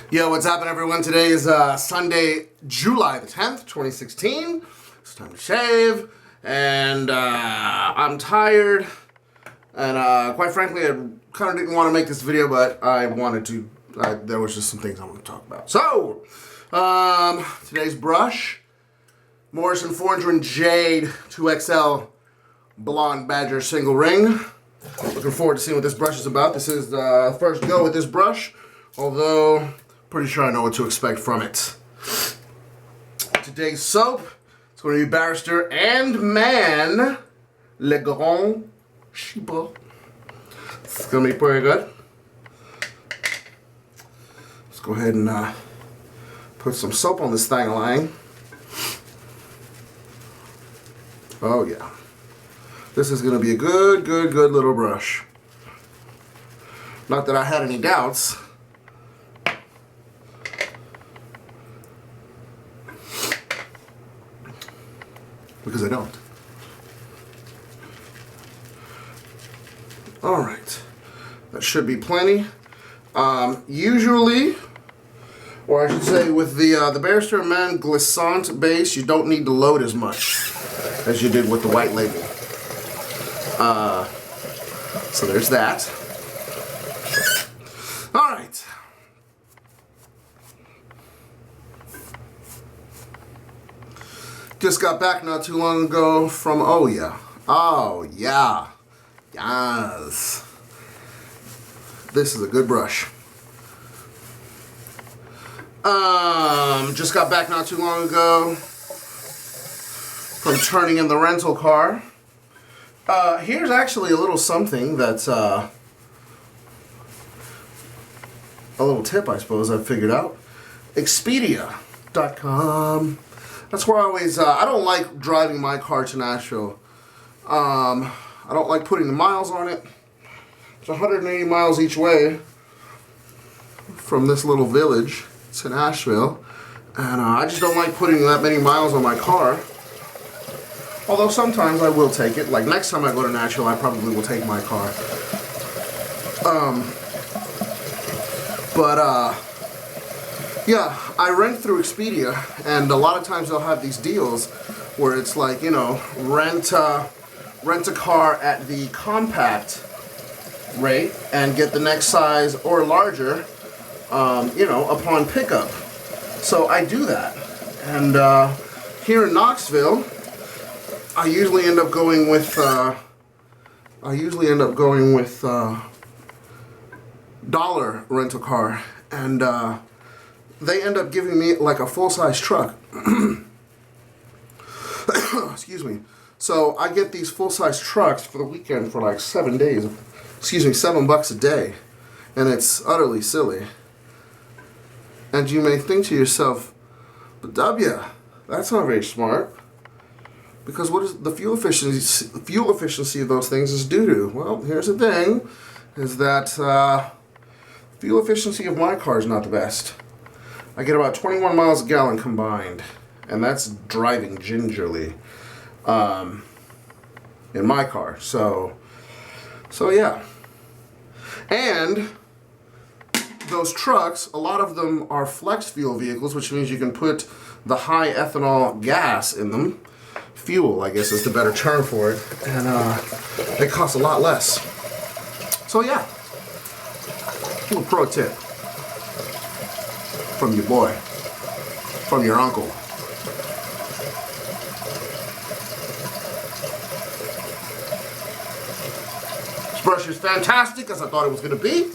Yo, what's happening, everyone? Today is Sunday, July the 10th, 2016. It's time to shave, and I'm tired, and quite frankly, I kind of didn't want to make this video, but I wanted to. There was just some things I want to talk about. So, today's brush, Morrison Forndran Jade 2XL Blonde Badger Single Ring. Looking forward to seeing what this brush is about. This is the first go with this brush, although pretty sure I know what to expect from it. Today's soap, it's going to be Barrister and Mann Le Grand Chypre. It's going to be pretty good. Let's go ahead and put some soap on this thing-a-lang. Oh yeah. This is going to be a good little brush. Not that I had any doubts. Because I don't. Alright. That should be plenty. Usually, or I should say with the Barrister and Mann Glissant base, you don't need to load as much as you did with the white label. So there's that. Alright. Just got back not too long ago from, oh yeah, yes. This is a good brush. Just got back not too long ago from turning in the rental car. Here's actually a little something that's, a little tip, I suppose, I've figured out. Expedia.com. That's where I always, I don't like driving my car to Nashville. I don't like putting the miles on it. It's 180 miles each way from this little village to Nashville. And I just don't like putting that many miles on my car. Although sometimes I will take it. Like next time I go to Nashville, I probably will take my car. Yeah, I rent through Expedia, and a lot of times they'll have these deals where it's like, you know, rent a car at the compact rate and get the next size or larger, you know, upon pickup. So I do that, and here in Knoxville, I usually end up going with dollar rental car, and they end up giving me like a full-size truck. Excuse me. So I get these full-size trucks for the weekend for like 7 days. Excuse me, $7 a day. And it's utterly silly. And you may think to yourself, but dubya, that's not very smart. Because what is the fuel efficiency of those things is due to? Well, here's the thing, is that fuel efficiency of my car is not the best. I get about 21 miles a gallon combined, and that's driving gingerly in my car. So yeah. And those trucks, a lot of them are flex fuel vehicles, which means you can put the high ethanol gas in them. Fuel, I guess, is the better term for it, and it costs a lot less. So yeah, a little pro tip from your boy, from your uncle. This brush is fantastic, as I thought it was going to be.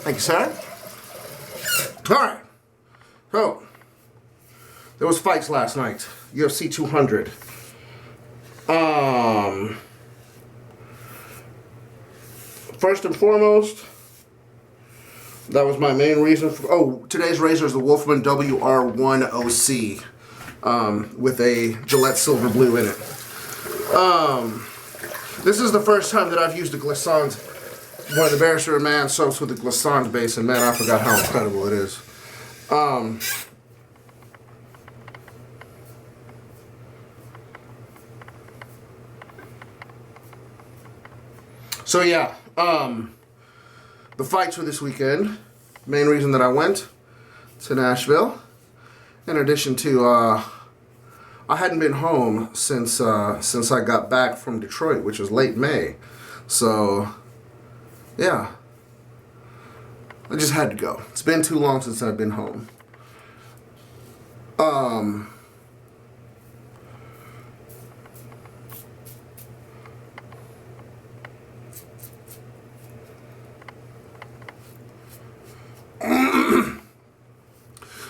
Thank you, sir. All right, so there was fights last night. UFC 200. First and foremost, that was my main reason for, today's razor is the Wolfman WR10C with a Gillette silver blue in it. This is the first time that I've used a Glissant, one of the Barrister and Mann soaps with a Glissant base, and man, I forgot how incredible it is. So yeah, the fights for this weekend, main reason that I went, to Nashville. In addition to, I hadn't been home since I got back from Detroit, which was late May. So, yeah. I just had to go. It's been too long since I've been home.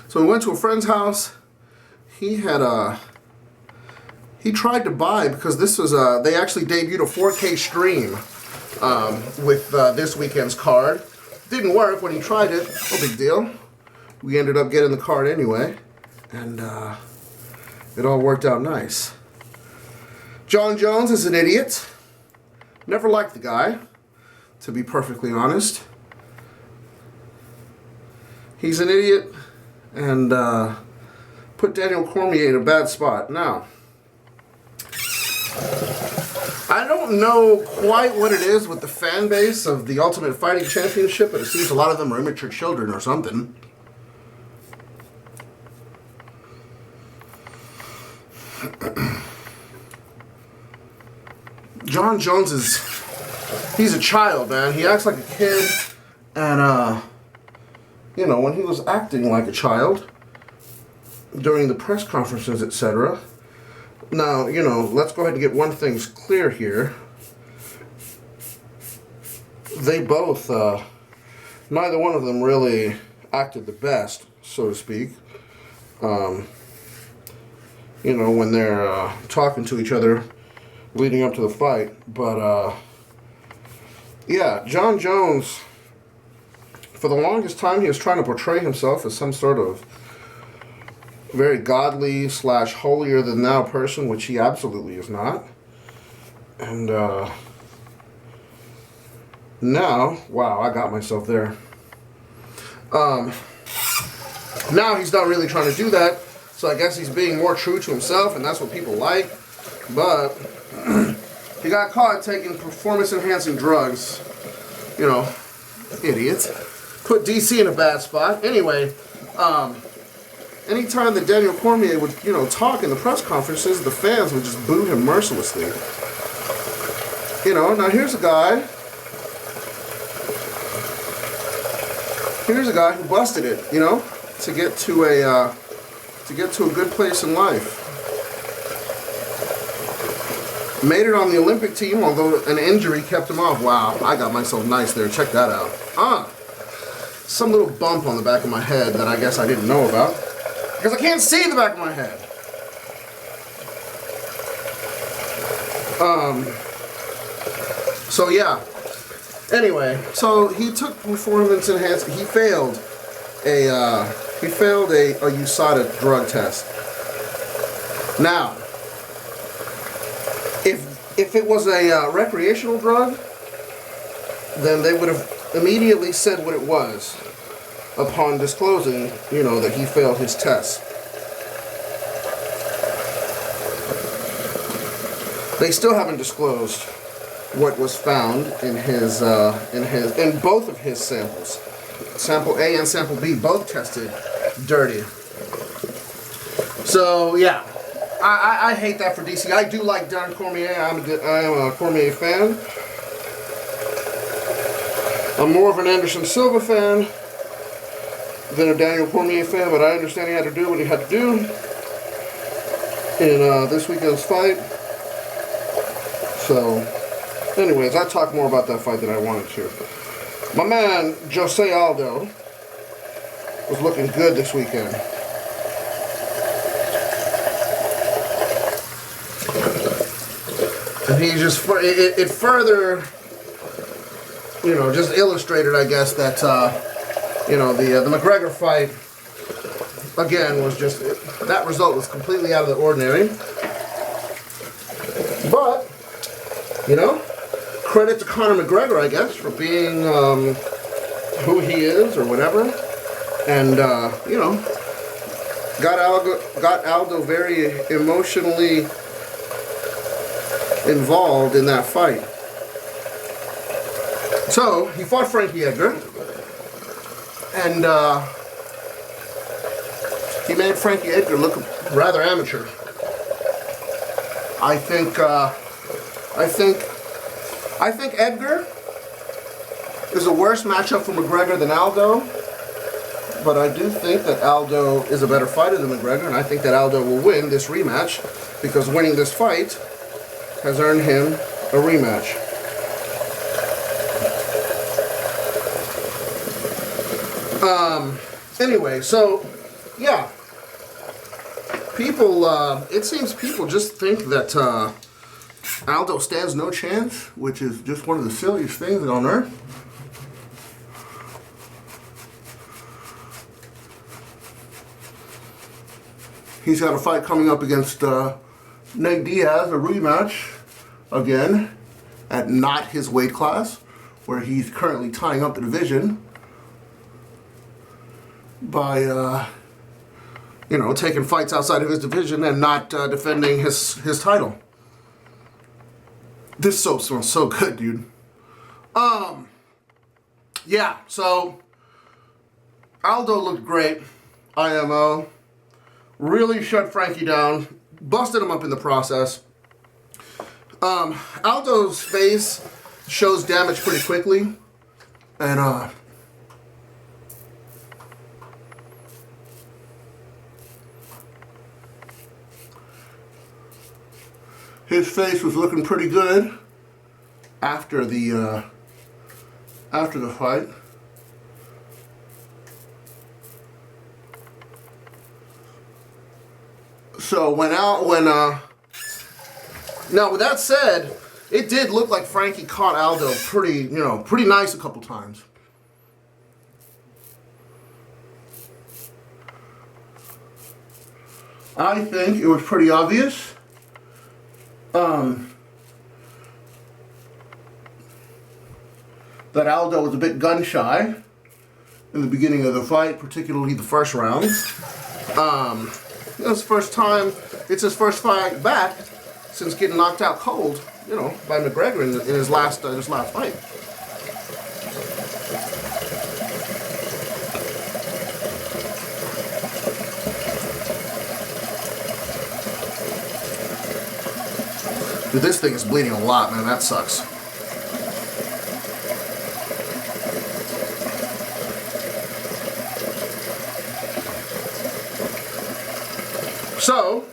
So we went to a friend's house. He had he tried to buy, because this was they actually debuted a 4K stream with this weekend's card. Didn't work when he tried it. No big deal. We ended up getting the card anyway, and it all worked out nice. John Jones is an idiot. Never liked the guy, to be perfectly honest. He's an idiot, and put Daniel Cormier in a bad spot. Now, I don't know quite what it is with the fan base of the Ultimate Fighting Championship, but it seems a lot of them are immature children or something. John Jones he's a child, man. He acts like a kid, and you know, when he was acting like a child during the press conferences, etc. Now, you know, let's go ahead and get one thing clear here. They both, neither one of them really acted the best, so to speak. You know, when they're talking to each other leading up to the fight. But, yeah, John Jones, for the longest time, he was trying to portray himself as some sort of very godly / holier than thou person, which he absolutely is not. And now, wow, I got myself there. Now he's not really trying to do that, so I guess he's being more true to himself, and that's what people like. But he got caught taking performance-enhancing drugs. You know, idiot. Put DC in a bad spot. Anyway, anytime that Daniel Cormier would, you know, talk in the press conferences, the fans would just boo him mercilessly. You know, now here's a guy who busted it, you know, to get to a good place in life. Made it on the Olympic team, although an injury kept him off. Wow, I got myself nice there. Check that out. Some little bump on the back of my head that I guess I didn't know about, because I can't see the back of my head. So yeah. Anyway, so he took performance enhancement. He failed a USADA drug test. Now, if it was a recreational drug, then they would have immediately said what it was upon disclosing, you know, that he failed his test. They still haven't disclosed what was found in both of his samples. Sample A and sample B both tested dirty. So yeah, I hate that for DC. I do like Don Cormier. I am a Cormier fan. I'm more of an Anderson Silva fan than a Daniel Cormier fan, but I understand he had to do what he had to do in this weekend's fight. So, anyways, I talked more about that fight than I wanted to. My man, Jose Aldo, was looking good this weekend. And he just, it further, you know, just illustrated, I guess, that, you know, the McGregor fight, again, was just, that result was completely out of the ordinary. But, you know, credit to Conor McGregor, I guess, for being who he is or whatever. And, you know, got Aldo very emotionally involved in that fight. So, he fought Frankie Edgar. And He made Frankie Edgar look rather amateur. I think Edgar is a worse matchup for McGregor than Aldo, but I do think that Aldo is a better fighter than McGregor, and I think that Aldo will win this rematch because winning this fight has earned him a rematch. Anyway, so yeah, people. It seems people just think that Aldo stands no chance, which is just one of the silliest things on earth. He's got a fight coming up against Nate Diaz, a rematch again at not his weight class, where he's currently tying up the division by you know, taking fights outside of his division and not defending his title. This soap smells so good, dude. Yeah, so Aldo looked great. IMO really shut Frankie down, busted him up in the process. Aldo's face shows damage pretty quickly, and his face was looking pretty good after the fight. So now with that said, it did look like Frankie caught Aldo pretty nice a couple times. I think it was pretty obvious that Aldo was a bit gun shy in the beginning of the fight, particularly the first round. It's his first fight back since getting knocked out cold, by McGregor in his last fight. Dude, this thing is bleeding a lot, man. That sucks. So,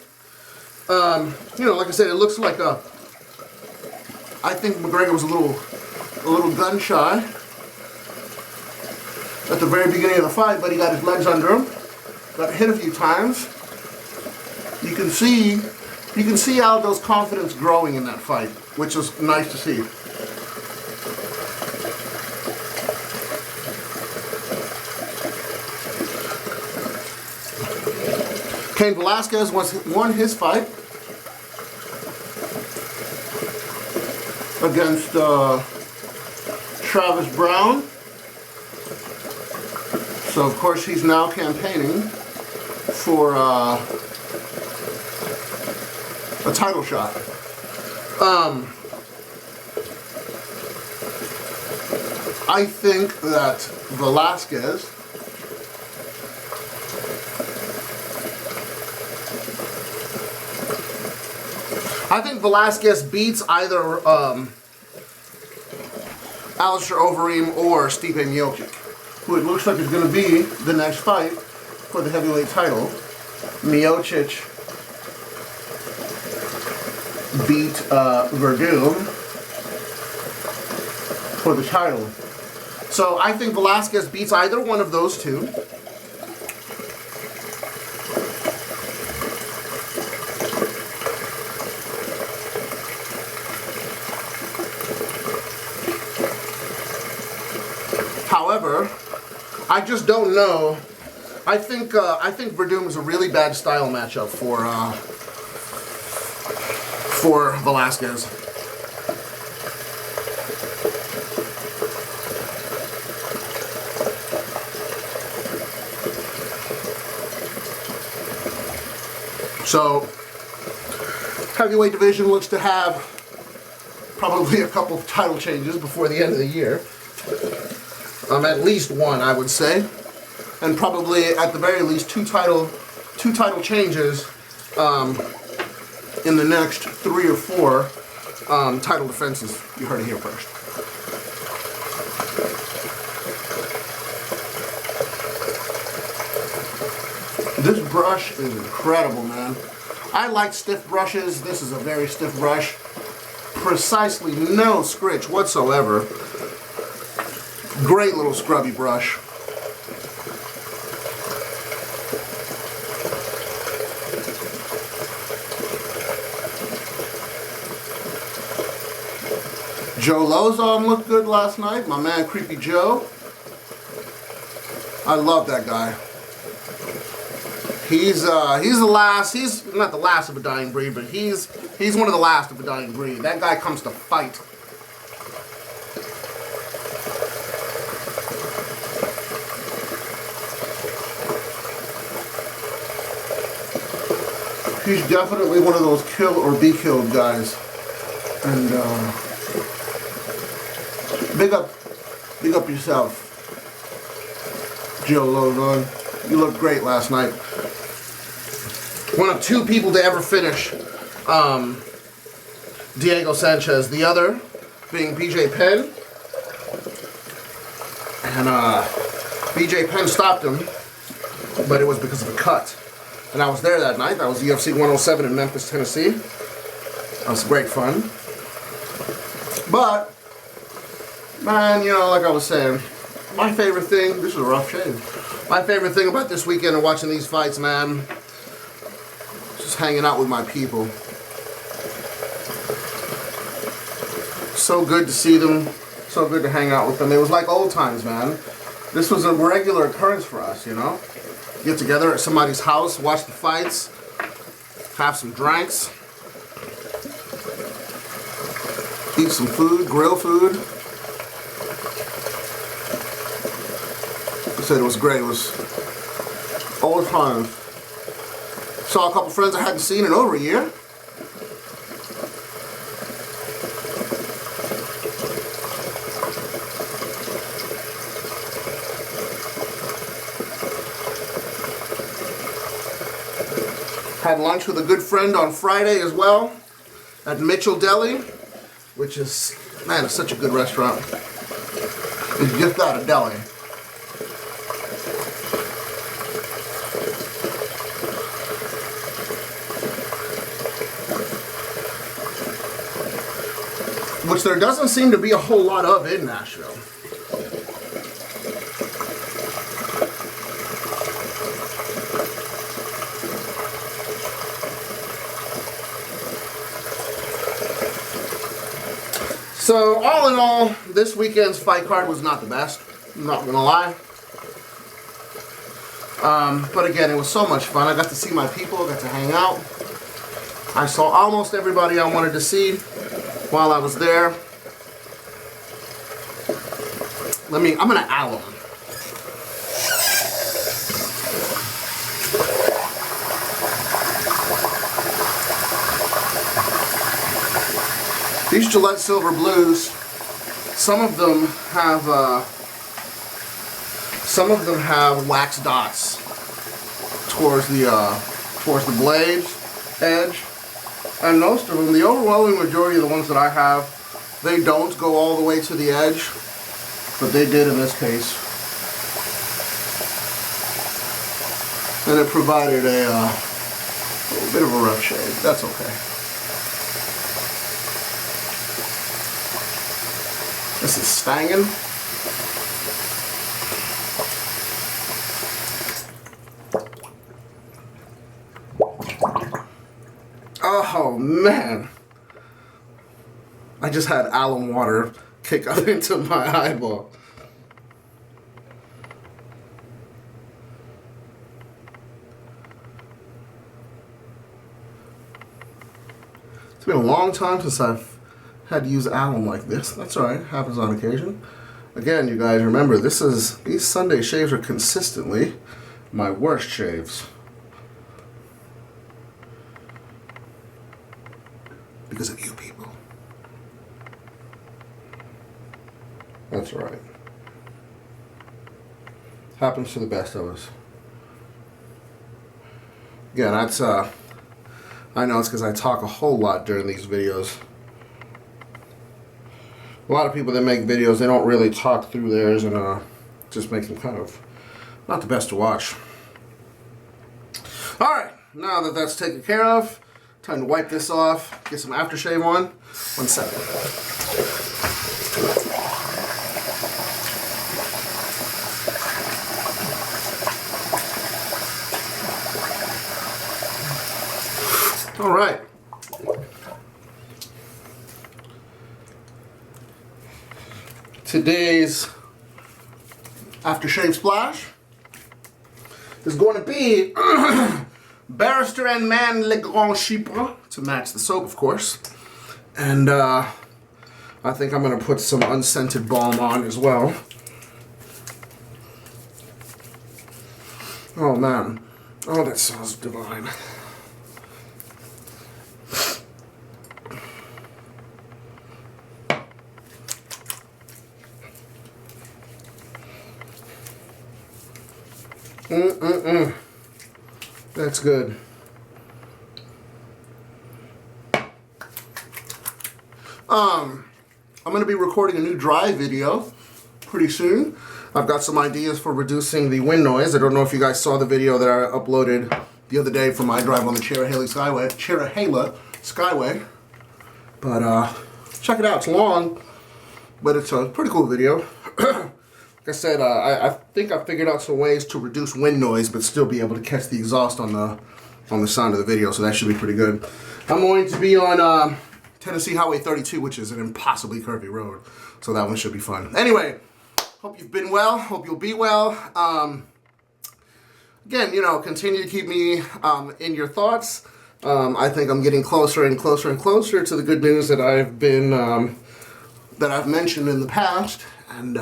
like I said, it looks like I think McGregor was a little gun shy at the very beginning of the fight, but he got his legs under him, got hit a few times. You can see Aldo's confidence growing in that fight, which was nice to see. Cain Velasquez won his fight against Travis Brown. So of course he's now campaigning for a title shot. I think that Velasquez beats either Alistair Overeem or Stipe Miocic, who it looks like is going to be the next fight for the heavyweight title. Miocic beat Verdum for the title. So I think Velasquez beats either one of those two. However, I just don't know. I think Verdum is a really bad style matchup for Velasquez. So, heavyweight division looks to have probably a couple of title changes before the end of the year. At least one, I would say. And probably, at the very least, two title 2 title changes in the next 3 or 4 title defenses. You heard it here first. This brush is incredible, man. I like stiff brushes. This is a very stiff brush. Precisely no scritch whatsoever. Great little scrubby brush. Joe Lozon looked good last night. My man Creepy Joe. I love that guy. He's the last. He's not the last of a dying breed, but he's one of the last of a dying breed. That guy comes to fight. He's definitely one of those kill or be killed guys. And big up yourself, Joe Lozon. You looked great last night. One of 2 people to ever finish Diego Sanchez. The other being BJ Penn. And BJ Penn stopped him, but it was because of a cut. And I was there that night. That was UFC 107 in Memphis, Tennessee. That was great fun. But, man, you know, like I was saying, my favorite thing, this is a rough shave. My favorite thing about this weekend of watching these fights, man, just hanging out with my people. So good to see them. So good to hang out with them. It was like old times, man. This was a regular occurrence for us, you know? Get together at somebody's house, watch the fights, have some drinks, eat some food, grill food. I said it was great. It was old times. Saw a couple friends I hadn't seen in over a year. Had lunch with a good friend on Friday as well at Mitchell Deli, which is, man, it's such a good restaurant. It's just not a deli. Which there doesn't seem to be a whole lot of in Nashville. So, all in all, this weekend's fight card was not the best. I'm not gonna lie. But again, it was so much fun. I got to see my people, got to hang out. I saw almost everybody I wanted to see while I was there. I'm gonna alum. These Gillette Silver Blues, some of them have wax dots towards the blade edge, and most of them, the overwhelming majority of the ones that I have, they don't go all the way to the edge, but they did in this case, and it provided a little bit of a rough shade. That's okay. This is Stangen. Oh man, I just had alum water kick up into my eyeball. It's been a long time since I've had to use alum like this. That's alright, happens on occasion. Again, you guys remember, these Sunday shaves are consistently my worst shaves. Because of you people. That's right. Happens to the best of us. Again, that's I know it's because I talk a whole lot during these videos. A lot of people that make videos, they don't really talk through theirs, and just makes them kind of not the best to watch. Alright, now that that's taken care of, time to wipe this off, get some aftershave on. 1 second. Alright. Today's aftershave splash is going to be Barrister and Mann Le Grand Chypre, to match the soap, of course. And I think I'm going to put some unscented balm on as well. Oh man, oh that smells divine. That's good. I'm going to be recording a new dry video pretty soon. I've got some ideas for reducing the wind noise. I don't know if you guys saw the video that I uploaded the other day from my drive on the Skyway, but check it out. It's long, but it's a pretty cool video. Like I said, I think I figured out some ways to reduce wind noise, but still be able to catch the exhaust on the sound of the video, so that should be pretty good. I'm going to be on Tennessee Highway 32, which is an impossibly curvy road, so that one should be fun. Anyway, hope you've been well. Hope you'll be well. Again, you know, continue to keep me in your thoughts. I think I'm getting closer and closer and closer to the good news that I've been that I've mentioned in the past, and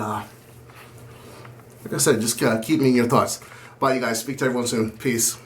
like I said, just keep me in your thoughts. Bye, you guys. Speak to everyone soon. Peace.